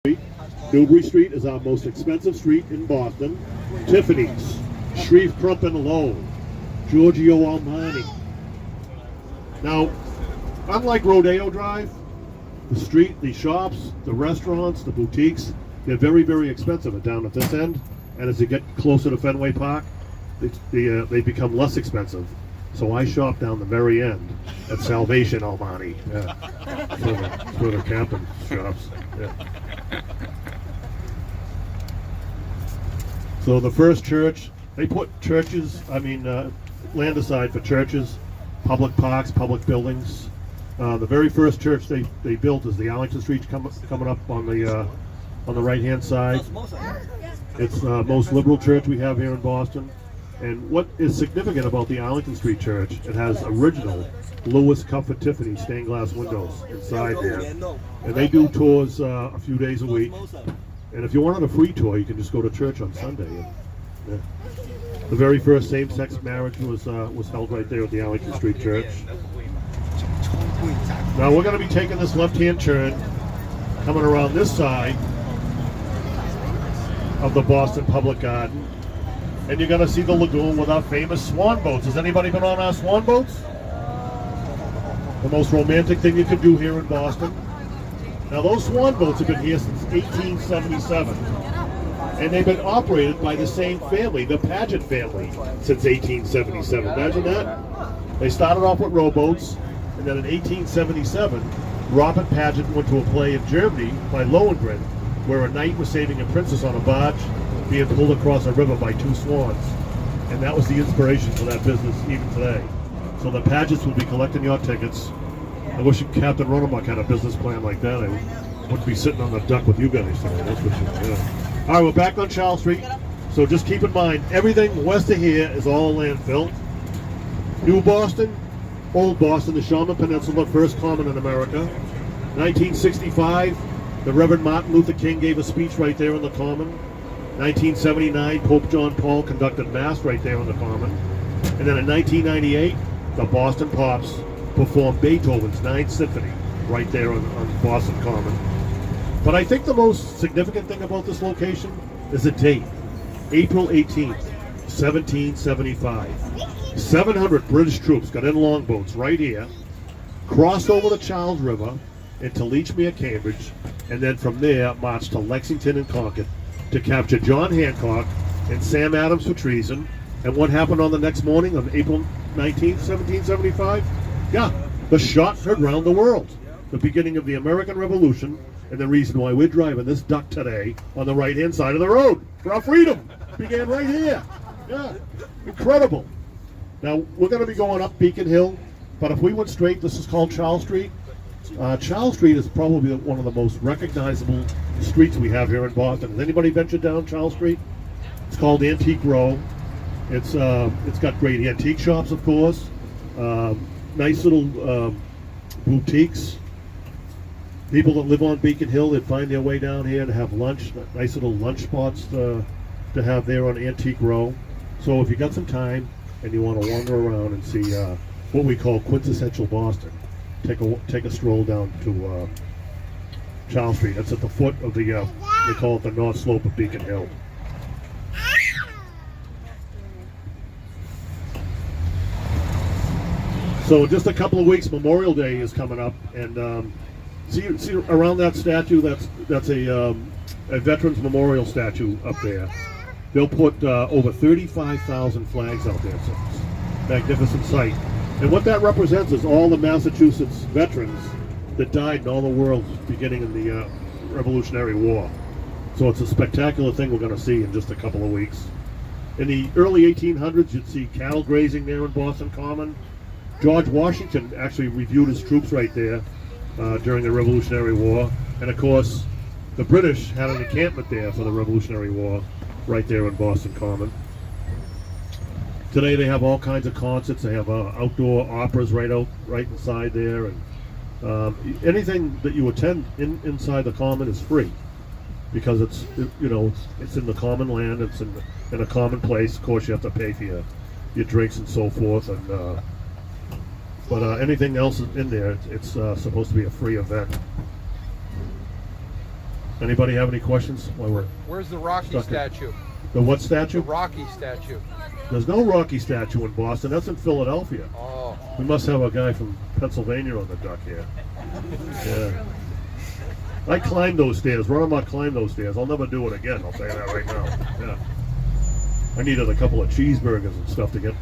Street. Newbury Street is our most expensive street in Boston. Tiffany's, Shreve Crumpin Low, Giorgio Armani. Now, unlike Rodeo Drive, the street, the shops, the restaurants, the boutiques, they're very, very expensive down at this end. And as you get closer to Fenway Park, they become less expensive. So I shop down the very end at Salvation Armani. Yeah. That's where the camping shops. Yeah. So the first church, they put churches, land aside for churches, public parks, public buildings. The very first church they built is the Arlington Street coming up on the right-hand side. It's the most liberal church we have here in Boston. And what is significant about the Arlington Street Church, it has original Lewis Comfort Tiffany stained glass windows inside there. And they do tours a few days a week. And if you wanted a free tour, you can just go to church on Sunday. And, the very first same-sex marriage was held right there at the Arlington Street Church. Now we're going to be taking this left-hand turn, coming around this side of the Boston Public Garden. And you're going to see the lagoon with our famous swan boats. Has anybody been on our swan boats? The most romantic thing you could do here in Boston. Now those swan boats have been here since 1877. And they've been operated by the same family, the Paget family, since 1877. Imagine that. They started off with rowboats, and then in 1877, Robert Paget went to a play in Germany by Lohengrin, where a knight was saving a princess on a barge being pulled across a river by two swans. And that was the inspiration for that business even today. So the Pagets will be collecting your tickets. I wish Captain Ronemuck had a business plan like that. I wouldn't be sitting on the deck with you guys today, that's for sure. Yeah. All right, we're back on Charles Street. So just keep in mind, everything west of here is all landfill. New Boston, Old Boston, the Shawnee Peninsula, first common in America. 1965, the Reverend Martin Luther King gave a speech right there in the Common. 1979, Pope John Paul conducted Mass right there on the Common. And then in 1998, the Boston Pops performed Beethoven's Ninth Symphony right there on Boston Common. But I think the most significant thing about this location is the date, April 18th, 1775. 700 British troops got in longboats right here, crossed over the Charles River into Leechmere, Cambridge, and then from there marched to Lexington and Concord to capture John Hancock and Sam Adams for treason. And what happened on the next morning of April 19th, 1775? Yeah, the shot heard round the world. The beginning of the American Revolution, and the reason why we're driving this duck today on the right-hand side of the road for our freedom began right here. Yeah, incredible. Now, we're going to be going up Beacon Hill, but if we went straight, this is called Charles Street. Charles Street is probably one of the most recognizable streets we have here in Boston. Has anybody ventured down Charles Street? It's called Antique Row. It's got great antique shops, of course. Nice little boutiques. People that live on Beacon Hill, they'd find their way down here to have lunch. Nice little lunch spots to have there on Antique Row. So if you got some time and you want to wander around and see what we call quintessential Boston, take a stroll down to Charles Street. That's at the foot of the, they call it the north slope of Beacon Hill. So in just a couple of weeks, Memorial Day is coming up, and see around that statue, that's a Veterans Memorial statue up there. They'll put over 35,000 flags out there. So it's a magnificent sight. And what that represents is all the Massachusetts veterans that died in all the world beginning in the Revolutionary War. So it's a spectacular thing we're going to see in just a couple of weeks. In the early 1800s, you'd see cattle grazing there in Boston Common. George Washington actually reviewed his troops right there during the Revolutionary War. And of course, the British had an encampment there for the Revolutionary War right there in Boston Common. Today they have all kinds of concerts. They have outdoor operas right inside there, and anything that you attend inside the Common is free because it's in the common land. It's in a common place. Of course, you have to pay for your drinks and so forth, and but anything else in there, it's supposed to be a free event. Anybody have any questions while we're Where's the Rocky stuck in- statue? The what The statue? Rocky statue. There's no Rocky statue in Boston. That's in Philadelphia. Oh, We must have a guy from Pennsylvania on the duck here. Yeah. I climbed those stairs. Run them, not climb those stairs. I'll never do it again. I'll tell you that right now. Yeah. I needed a couple of cheeseburgers and stuff to get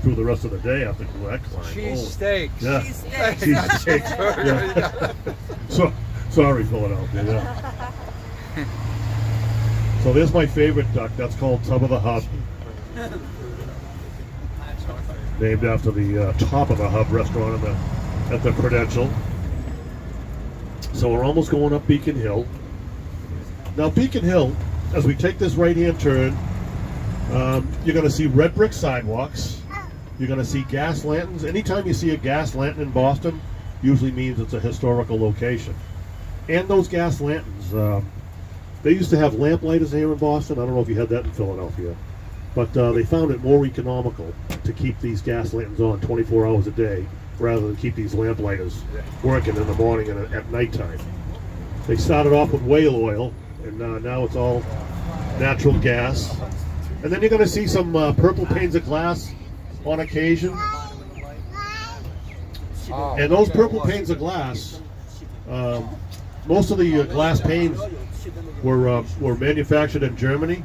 through the rest of the day after that climb. cheese Oh. steaks. Yeah. Cheesesteaks. Cheesesteaks. Yeah. So, sorry, Philadelphia. Yeah. So there's my favorite duck. That's called Tub of the Hub. Named after the Top of the Hub restaurant at the Prudential. So we're almost going up Beacon Hill. Now Beacon Hill, as we take this right-hand turn, you're going to see red brick sidewalks. You're going to see gas lanterns. Anytime you see a gas lantern in Boston, usually means it's a historical location. And those gas lanterns, they used to have lamplighters here in Boston. I don't know if you had that in Philadelphia. But they found it more economical to keep these gas lanterns on 24 hours a day rather than keep these lamplighters working in the morning and at nighttime. They started off with whale oil, and now it's all natural gas. And then you're going to see some purple panes of glass on occasion. Oh, And those okay, purple look. panes of glass, most of the glass panes were manufactured in Germany,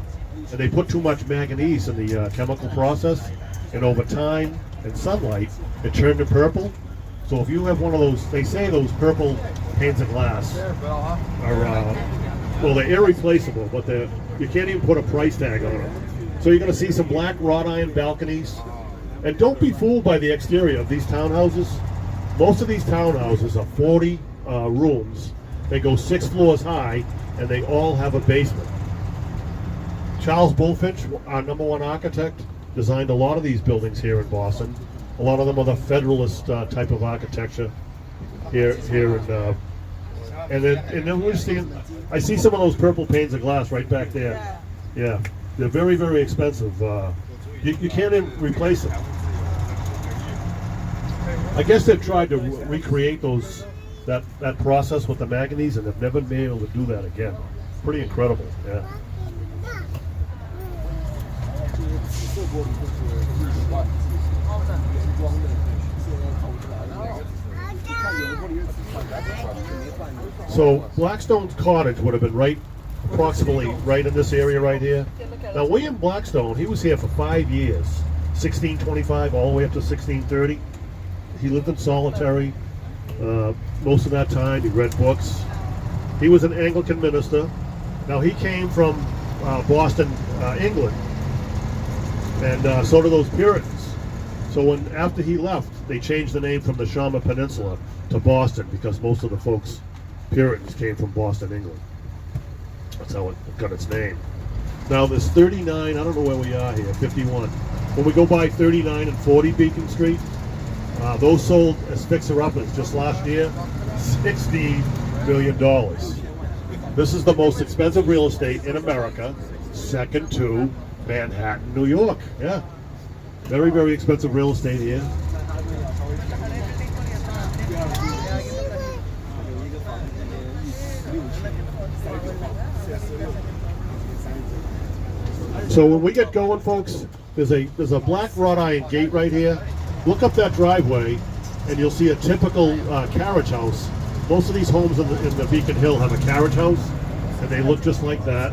and they put too much manganese in the chemical process, and over time and sunlight, it turned to purple. So if you have one of those, they say those purple panes of glass There, Bill, huh? are, well, they're irreplaceable, but you can't even put a price tag on them. So you're going to see some black wrought iron balconies. And don't be fooled by the exterior of these townhouses. Most of these townhouses are 40 rooms. They go 6 floors high, and they all have a basement. Charles Bulfinch, our #1 architect, designed a lot of these buildings here in Boston. A lot of them are the Federalist type of architecture here and then we're seeing. I see some of those purple panes of glass right back there. Yeah, they're very, very expensive. You can't even replace them. I guess they've tried to recreate that process with the manganese, and they've never been able to do that again. Pretty incredible. Yeah. So Blackstone's cottage would have been approximately right in this area right here. Now William Blackstone, he was here for 5 years, 1625 all the way up to 1630. He lived in solitary most of that time. He read books. He was an Anglican minister. Now he came from Boston, England, and so do those Puritans. So after he left, they changed the name from the Shama Peninsula to Boston because most of the folks, Puritans, came from Boston, England. That's how it got its name. Now there's 39, I don't know where we are here, 51. When we go by 39 and 40 Beacon Street, those sold as fixer-uppers just last year, $60 million. This is the most expensive real estate in America, second to Manhattan, New York. Yeah. Very, very expensive real estate here. So when we get going, folks, there's a black wrought iron gate right here. Look up that driveway, and you'll see a typical carriage house. Most of these homes in the Beacon Hill have a carriage house, and they look just like that.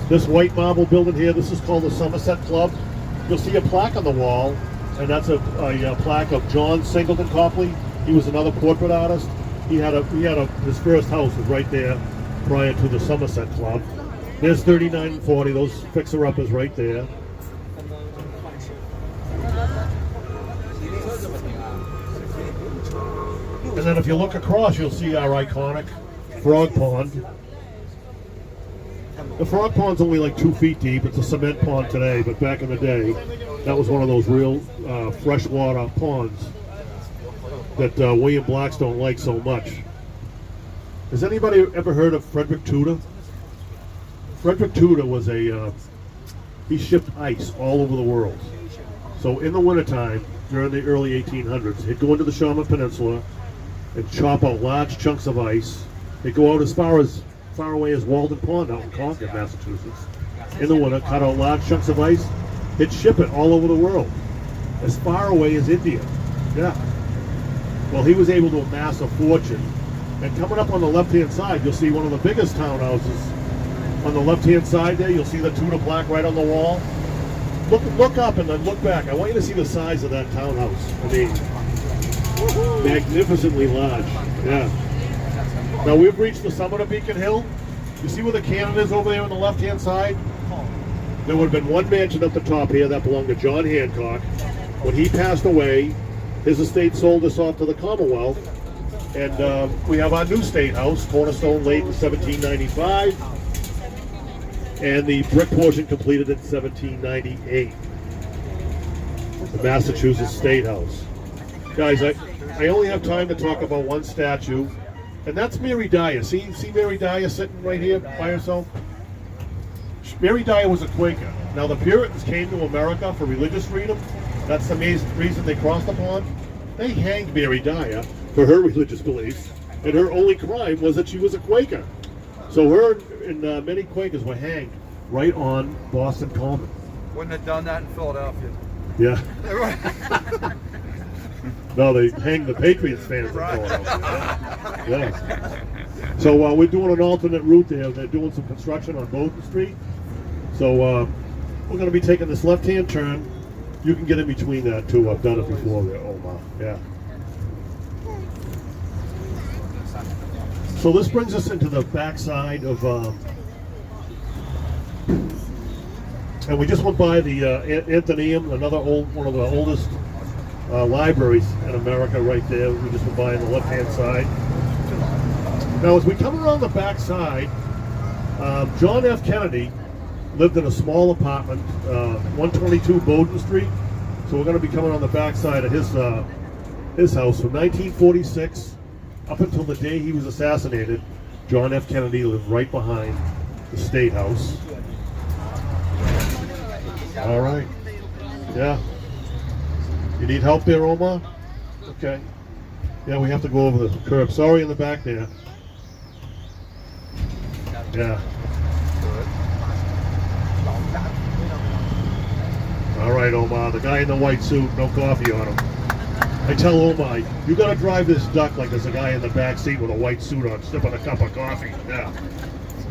This white marble building here, this is called the Somerset Club. You'll see a plaque on the wall, and that's a plaque of John Singleton Copley. He was another portrait artist. His first house was right there prior to the Somerset Club. There's 39 and 40, those fixer-uppers right there. And then if you look across, you'll see our iconic frog pond. The frog pond's only like 2 feet deep. It's a cement pond today, but back in the day, that was one of those real freshwater ponds that William Blackstone liked so much. Has anybody ever heard of Frederick Tudor? Frederick Tudor was he shipped ice all over the world. So in the wintertime, during the early 1800s, he'd go into the Shama Peninsula and chop out large chunks of ice. They'd go out as far as far away as Walden Pond out in Concord, Massachusetts. In the winter, cut out large chunks of ice, he'd ship it all over the world, as far away as India. Yeah. Well, he was able to amass a fortune. And coming up on the left-hand side, you'll see one of the biggest townhouses. On the left-hand side there, you'll see the Tudor plaque right on the wall. Look up and then look back. I want you to see the size of that townhouse. I mean, magnificently large. Yeah. Now we've reached the summit of Beacon Hill. You see where the cannon is over there on the left-hand side? There would have been one mansion at the top here that belonged to John Hancock. When he passed away, his estate sold this off to the Commonwealth. And we have our new State House, Cornerstone laid in 1795. And the brick portion completed in 1798. The Massachusetts State House. Guys, I only have time to talk about one statue, and that's Mary Dyer. See Mary Dyer sitting right here by herself? Mary Dyer was a Quaker. Now the Puritans came to America for religious freedom. That's the main reason they crossed the pond. They hanged Mary Dyer for her religious beliefs, and her only crime was that she was a Quaker. So her and many Quakers were hanged right on Boston Common. Wouldn't have done that in Philadelphia. Yeah. No, they hanged the Patriots fans in Right. Philadelphia. Yeah. So we're doing an alternate route there. They're doing some construction on Bowden Street. So we're going to be taking this left-hand turn. You can get in between that too. I've done it before there, Omar. Yeah. So this brings us into the backside of, and we just went by the Athenaeum, another one of the oldest libraries in America right there. We just went by on the left-hand side. Now as we come around the backside, John F. Kennedy lived in a small apartment, 122 Bowden Street. So we're going to be coming on the backside of his house from 1946 up until the day he was assassinated. John F. Kennedy lived right behind the State House. All right. Yeah. You need help there, Omar? Okay. Yeah, we have to go over the curb. Sorry in the back there. Yeah. All right, Omar. The guy in the white suit, no coffee on him. I tell Omar, you got to drive this duck like there's a guy in the back seat with a white suit on, sipping a cup of coffee. Yeah.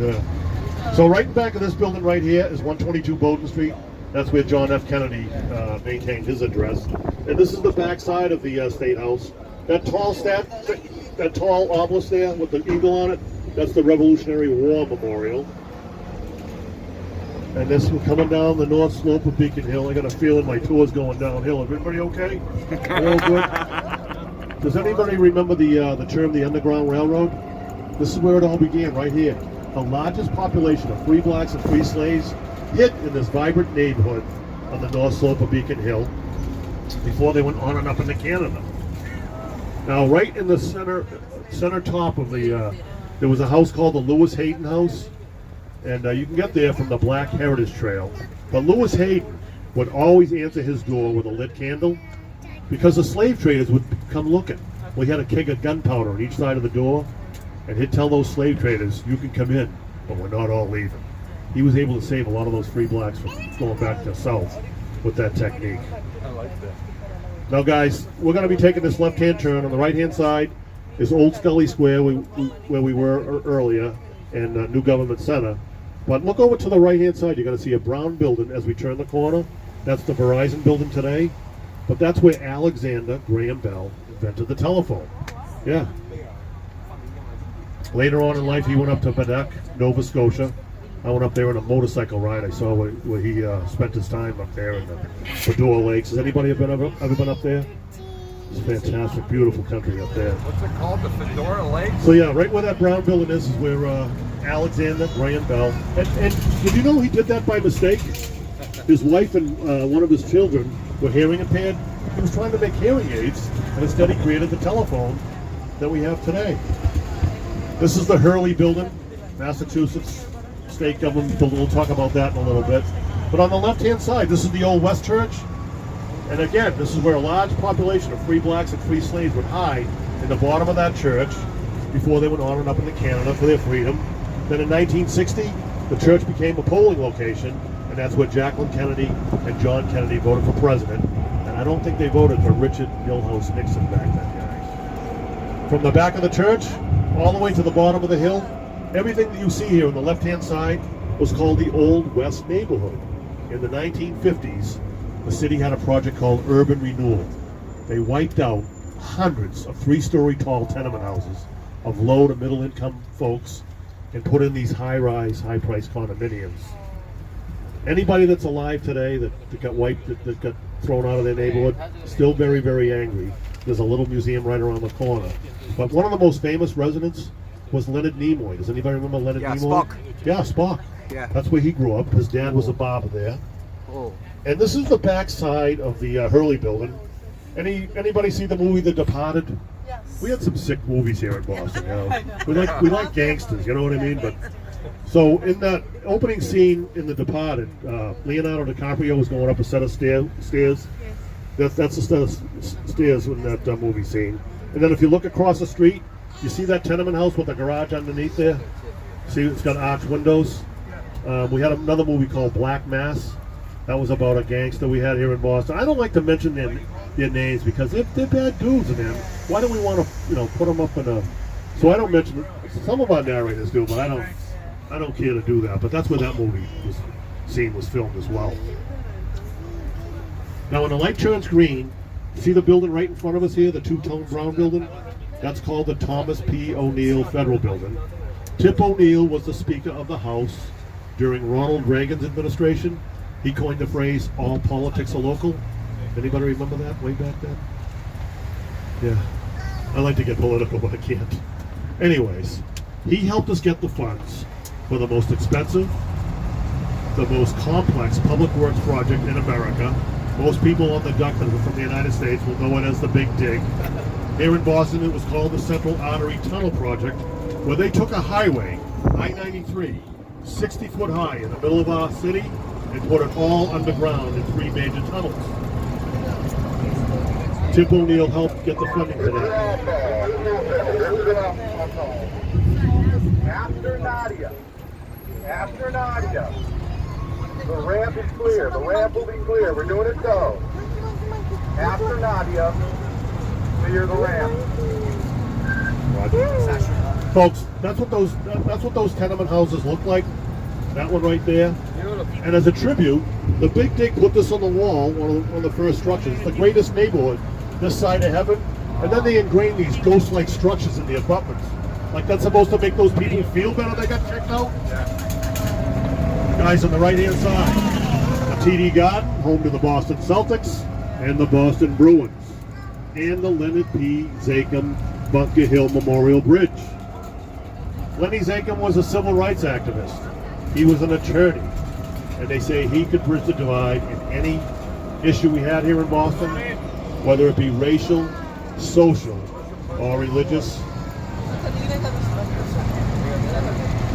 Yeah. So right in back of this building right here is 122 Bowden Street. That's where John F. Kennedy maintained his address. And this is the backside of the State House. That tall obelisk there with the eagle on it, that's the Revolutionary War Memorial. And this we're coming down the north slope of Beacon Hill. I got a feeling my tour's going downhill. Everybody okay? All good? Does anybody remember the term the Underground Railroad? This is where it all began, right here. The largest population of free blacks and free slaves hid in this vibrant neighborhood on the north slope of Beacon Hill before they went on and up into Canada. Now, right in the center top of the, there was a house called the Lewis Hayden House, and you can get there from the Black Heritage Trail. But Lewis Hayden would always answer his door with a lit candle because the slave traders would come looking. Well, he had a keg of gunpowder on each side of the door, and he'd tell those slave traders, you can come in, but we're not all leaving. He was able to save a lot of those free blacks from going back to the south with that technique. I like that. Now guys, we're going to be taking this left-hand turn. On the right-hand side is Old Scully Square, where we were earlier, and New Government Center. But look over to the right-hand side. You're going to see a brown building as we turn the corner. That's the Verizon building today. But that's where Alexander Graham Bell invented the telephone. Yeah. Later on in life, he went up to Baddeck, Nova Scotia. I went up there on a motorcycle ride. I saw where he spent his time up there in the Padua Lakes. Has anybody ever been up there? It's fantastic, beautiful country up there. What's it called? The Fedora Lake? So yeah, right where that brown building is where Alexander Graham Bell. And did you know he did that by mistake? His wife and one of his children were hearing impaired. He was trying to make hearing aids, and instead he created the telephone that we have today. This is the Hurley Building, Massachusetts State Government Building. We'll talk about that in a little bit. But on the left-hand side, this is the Old West Church. And again, this is where a large population of free blacks and free slaves would hide in the bottom of that church before they went on and up into Canada for their freedom. Then in 1960, the church became a polling location, and that's where Jacqueline Kennedy and John Kennedy voted for president. And I don't think they voted for Richard Milhous Nixon back then, guys. From the back of the church all the way to the bottom of the hill, everything that you see here on the left-hand side was called the Old West Neighborhood. In the 1950s, the city had a project called Urban Renewal. They wiped out hundreds of three-story tall tenement houses of low to middle income folks and put in these high-rise, high-priced condominiums. Anybody that's alive today that got wiped, that got thrown out of their neighborhood, still very, very angry. There's a little museum right around the corner. But one of the most famous residents was Leonard Nimoy. Does anybody remember Leonard Nimoy? Spock. Yeah, Spock. Yeah. That's where he grew up. His dad was a barber there. Oh. And this is the back side of the Hurley building. Anybody see the movie The Departed? Yes. We had some sick movies here in Boston. You know? We like gangsters. You know what I mean? But so in that opening scene in The Departed, Leonardo DiCaprio was going up a set of stairs. That's the set of stairs in that movie scene. And then if you look across the street, you see that tenement house with the garage underneath there? See, it's got arched windows. We had another movie called Black Mass. That was about a gangster we had here in Boston. I don't like to mention their names because they're bad dudes, man. Why do we want to, put them up in a? So I don't mention it. Some of our narrators do, but I don't care to do that. But that's where that scene was filmed as well. Now, when the light turns green, see the building right in front of us here, the two-tone brown building? That's called the Thomas P. O'Neill Federal Building. Tip O'Neill was the Speaker of the House during Ronald Reagan's administration. He coined the phrase, all politics are local. Anybody remember that way back then? Yeah. I like to get political, but I can't. Anyways, he helped us get the funds for the most expensive, the most complex public works project in America. Most people on the duck that are from the United States will know it as the Big Dig. Here in Boston, it was called the Central Artery Tunnel Project, where they took a highway, I-93, 60 foot high in the middle of our city, and put it all underground in 3 major tunnels. Tip O'Neill helped get the funding for that. After Nadia, the ramp is clear. The ramp will be clear. We're doing it so. After Nadia, clear the ramp. Folks, that's what those tenement houses look like. That one right there. And as a tribute, the Big Dig put this on the wall, one of the first structures. It's the greatest neighborhood this side of heaven. And then they ingrained these ghost-like structures in the abutments. Like that's supposed to make those people feel better they got checked out? Guys on the right-hand side, the TD Garden, home to the Boston Celtics and the Boston Bruins, and the Leonard P. Zakim Bunker Hill Memorial Bridge. Lenny Zakim was a civil rights activist. He was an attorney, and they say he could bridge the divide in any issue we had here in Boston, whether it be racial, social, or religious.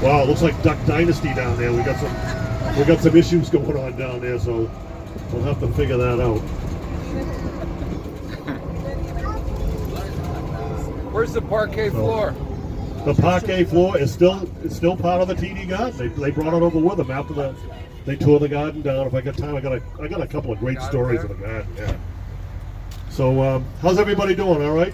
Wow, it looks like Duck Dynasty down there. We got some issues going on down there, so we'll have to figure that out. Where's the parquet floor? The parquet floor is still part of the TD Garden. They brought it over with them after they tore the garden down. If I got time, I got a couple of great stories of the garden. Yeah. So how's everybody doing? All right.